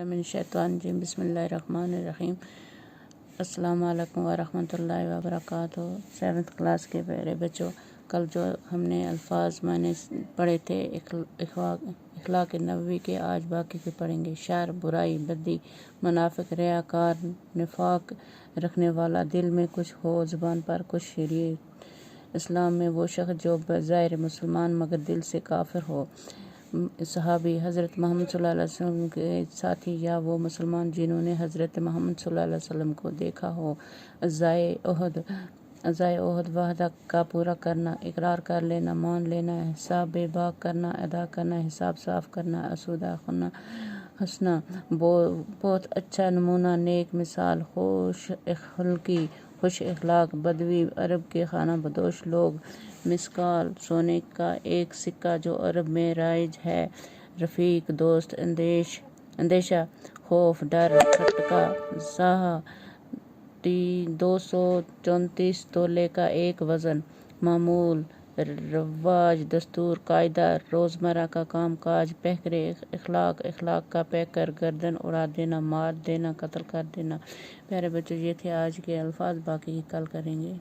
मिनश्शैतानिर्रजीम बिस्मिल्लाहिर्रहमानिर्रहीम। अस्सलाम वालेकुम वरहमतुल्लाहि वबरकातुहू। 7th क्लास के प्यारे बच्चों, कल जो हमने अल्फाज माने पढ़े थे इखलाक नबवी के, आज बाकी के पढ़ेंगे। शर, बुराई, बदी, मुनाफिक, रियाकार, निफाक रखने वाला, दिल में कुछ हो ज़ुबान पर कुछ शरीर। इस्लाम में वो शख्स जो बज़ाहिर मुसलमान मगर दिल से काफिर हो। सहाबी हज़रत मोहम्मद सल्लल्लाहु अलैहि वसल्लम के साथी या वो मुसलमान जिन्होंने हज़रत मोहम्मद सल्लल्लाहु अलैहि वसल्लम को देखा हो। अज़ाए ओहद वादा का पूरा करना, इकरार कर लेना, मान लेना, हिसाब बेबाक करना, अदा करना, हिसाब साफ करना, आसूदा खुना हंसना, बहुत अच्छा नमूना, नेक मिसाल, खुश अखलाकी, खुश अखलाक, बदवी अरब के खाना बदोश लोग, मिसकाल सोने का एक सिक्का जो अरब में राइज है, रफ़ीक दोस्त, अंदेशा खौफ डर, खटका साहा 234 तोले का एक वज़न, मामूल रवाज दस्तूर कायदा, रोज़मर्रा का काम काज, पैकरे अखलाक का पैकर, गर्दन उड़ा देना, मार देना, कत्ल कर देना। प्यारे बच्चों, ये थे आज के अल्फाज, बाकी कल करेंगे।